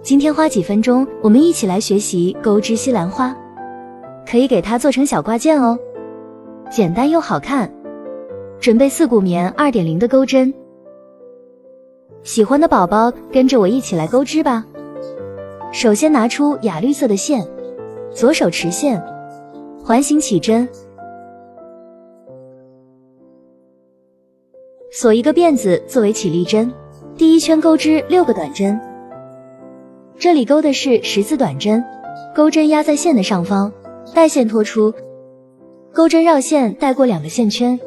今天花几分钟，我们一起来学习钩织西兰花，可以给它做成小挂件哦，简单又好看。准备4股棉 2.0 的钩针，喜欢的宝宝跟着我一起来钩织吧。首先拿出雅绿色的线，左手持线，环形起针，锁一个辫子作为起立针。第一圈钩织6个短针，这里钩的是10字短针，钩针压在线的上方，带线拖出，钩针绕线带过2个线圈。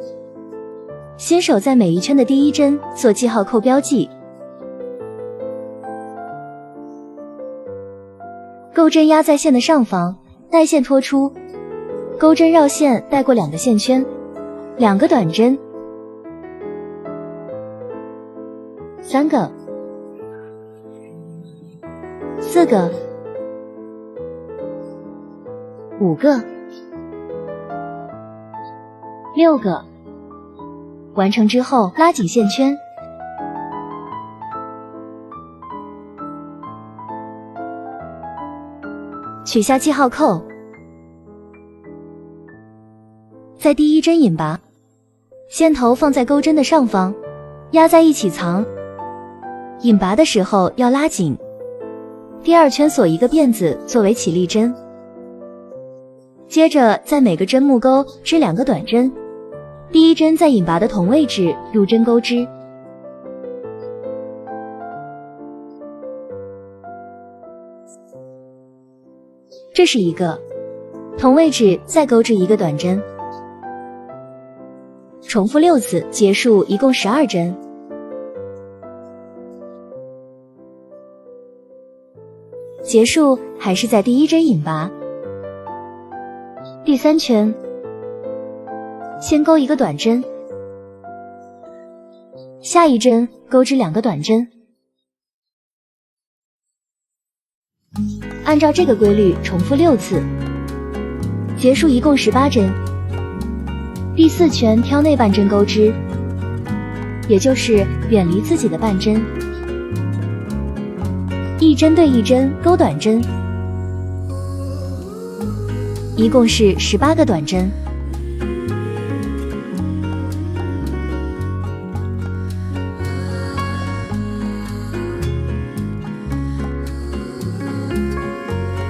新手在每一圈的第一针做记号扣标记，钩针压在线的上方，带线拖出，钩针绕线带过2个线圈，2个短针，3个，4个，5个，6个。完成之后拉紧线圈，取下记号扣，在第一针引拔，线头放在钩针的上方，压在一起藏，引拔的时候要拉紧。第2圈锁一个辫子作为起立针，接着在每个针目钩织2个短针，第一针在引拔的同位置入针钩织，这是一个，同位置再钩织1个短针，重复6次，结束一共12针。结束还是在第一针引拔。第3圈先钩1个短针，下一针钩织2个短针，按照这个规律重复6次，结束一共18针。第4圈挑内半针钩织，也就是远离自己的半针，一针对一针钩短针，一共是18个短针。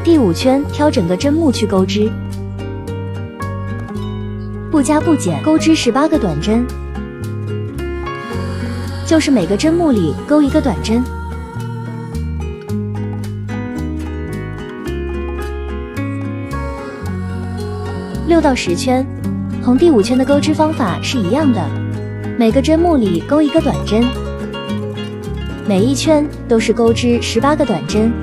第5圈挑整个针目去钩织，不加不减钩织18个短针，就是每个针目里钩1个短针。6到10圈，同第5圈的钩织方法是一样的，每个针目里钩1个短针，每一圈都是钩织18个短针。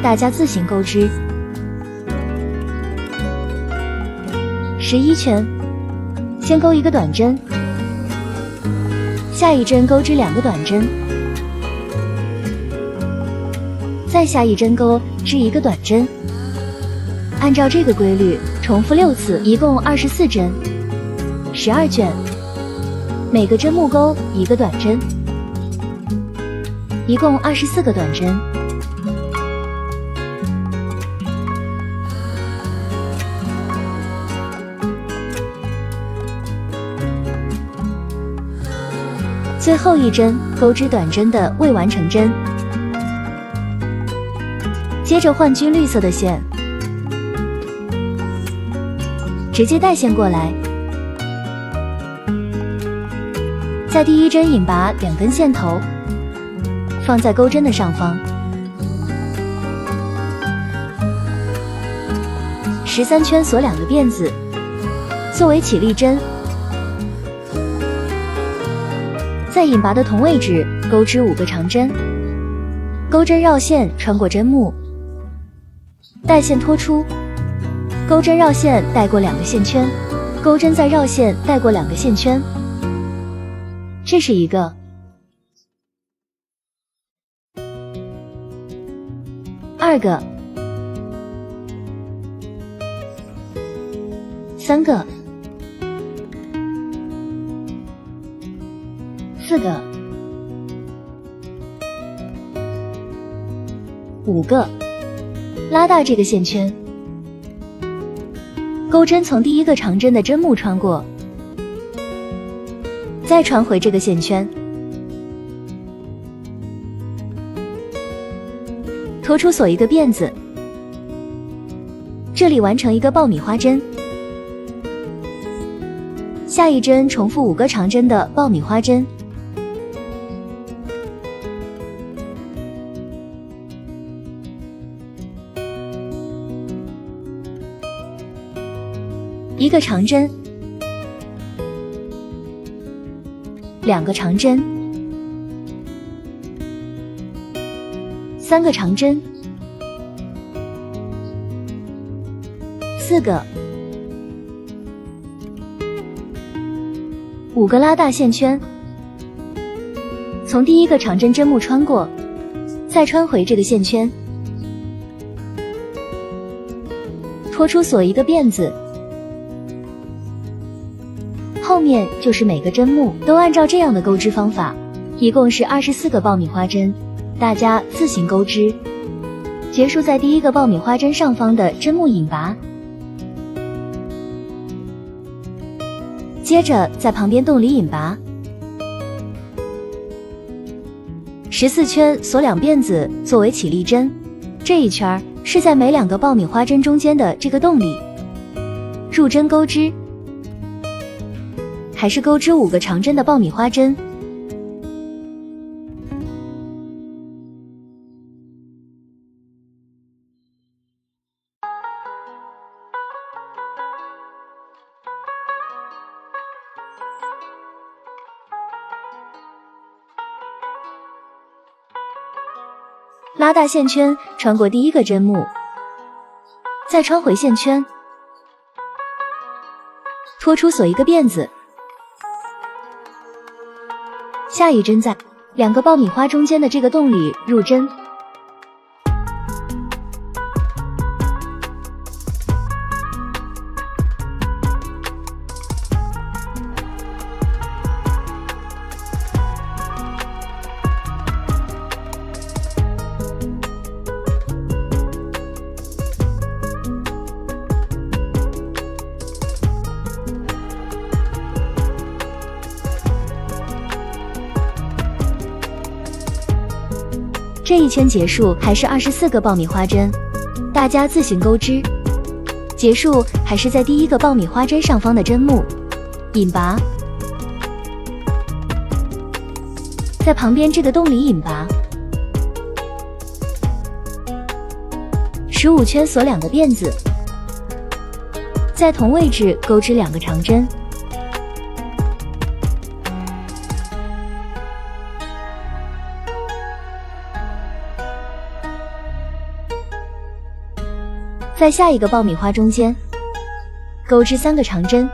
大家自行钩织。11圈，先钩1个短针，下一针钩织2个短针，再下一针钩织1个短针。按照这个规律重复6次，一共24针，12卷，每个针目钩1个短针，一共24个短针。最后一针钩织短针的未完成针，接着换均绿色的线，直接带线过来，在第一针引拔2根线头，放在钩针的上方。13圈锁2个辫子，作为起立针。在引拔的同位置钩织5个长针，钩针绕线穿过针目，带线拖出，钩针绕线带过2个线圈，钩针再绕线带过2个线圈，这是一个。2个，3个，4个5个，拉大这个线圈，钩针从第一个长针的针目穿过，再穿回这个线圈，拖出锁一个辫子，这里完成一个爆米花针。下一针重复5个长针的爆米花针，一个长针，2个长针，3个长针，4个，5个拉大线圈，从第一个长针针目穿过，再穿回这个线圈，拖出锁一个辫子，后面就是每个针目都按照这样的钩织方法，一共是24个爆米花针，大家自行钩织，结束在第一个爆米花针上方的针目引拔。接着在旁边洞里引拔，14圈锁2辫子作为起立针，这一圈是在每2个爆米花针中间的这个洞里入针钩织，还是钩织5个长针的爆米花针。拉大线圈，穿过第一个针目，再穿回线圈，拖出锁一个辫子，下一针在2个爆米花中间的这个洞里入针，这一圈结束还是24个爆米花针，大家自行钩织，结束还是在第一个爆米花针上方的针目引拔，在旁边这个洞里引拔，15圈锁2个辫子，在同位置钩织2个长针，在下一个爆米花中间钩织3个长针，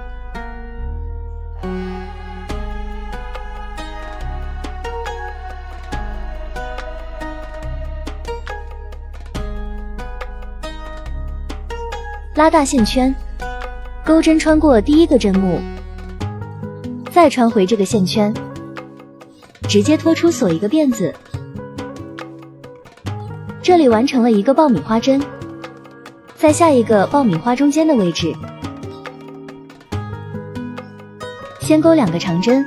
拉大线圈，钩针穿过第一个针目，再穿回这个线圈，直接拖出锁一个辫子，这里完成了一个爆米花针。在下一个爆米花中间的位置，先钩2个长针，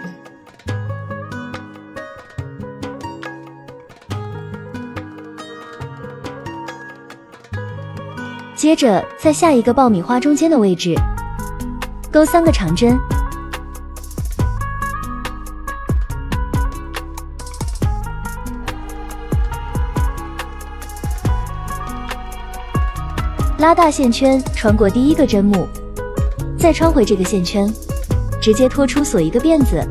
接着在下一个爆米花中间的位置钩3个长针，拉大线圈，穿过第一个针目，再穿回这个线圈，直接拖出锁一个辫子。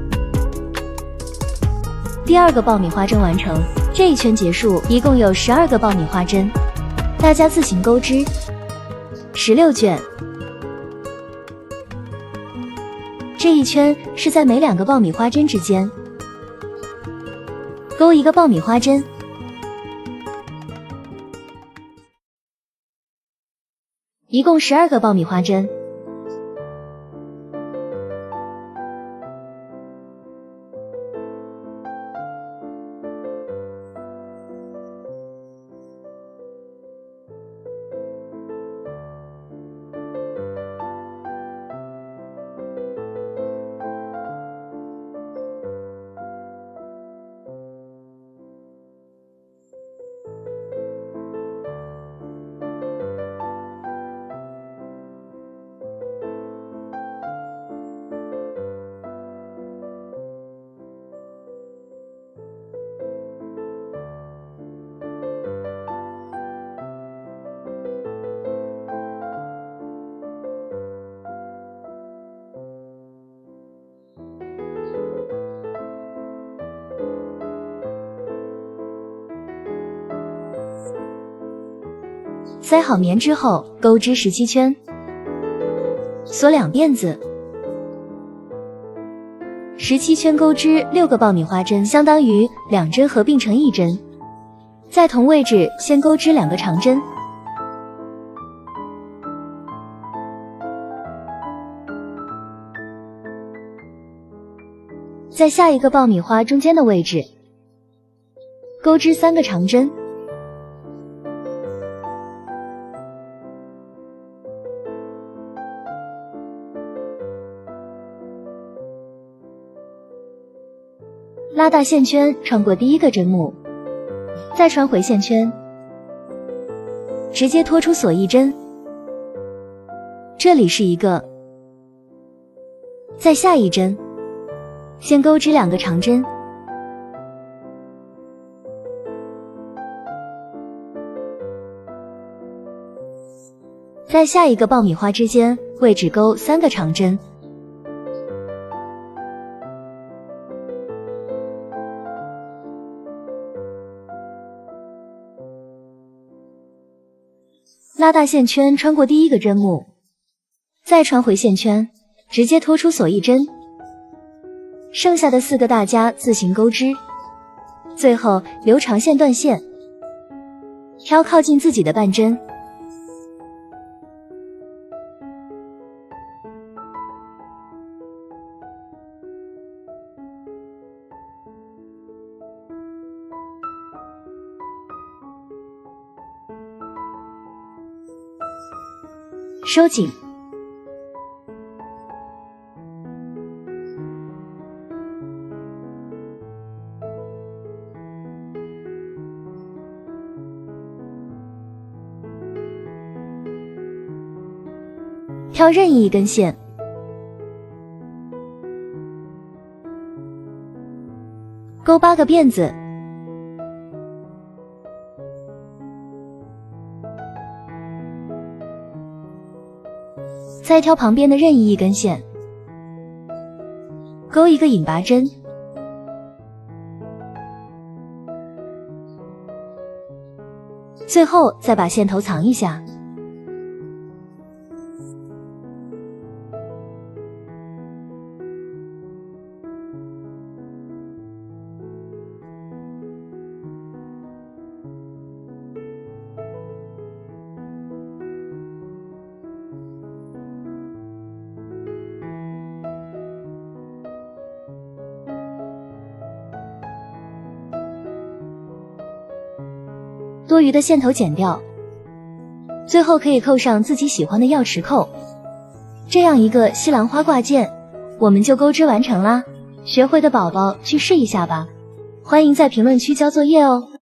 第2个爆米花针完成，这一圈结束，一共有12个爆米花针，大家自行钩织，16卷。这一圈是在每2个爆米花针之间钩一个爆米花针。一共12个爆米花针。塞好棉之后，钩织17圈，锁2辫子。17圈钩织6个爆米花针，相当于2针合并成1针。在同位置先钩织2个长针，在下一个爆米花中间的位置钩织3个长针。拉大线圈，穿过第1个针目，再穿回线圈，直接拖出锁1针。这里是一个，在下一针，先钩织2个长针，在下一个爆米花之间位置钩3个长针。拉大线圈，穿过第1个针目，再穿回线圈，直接拖出锁1针。剩下的4个大家自行钩织，最后留长线断线，挑靠近自己的半针。收紧，挑任意一根线，钩8个辫子，再挑旁边的任意一根线，钩1个引拔针，最后再把线头藏一下。多余的线头剪掉，最后可以扣上自己喜欢的钥匙扣。这样一个西兰花挂件，我们就钩织完成啦。学会的宝宝去试一下吧，欢迎在评论区交作业哦。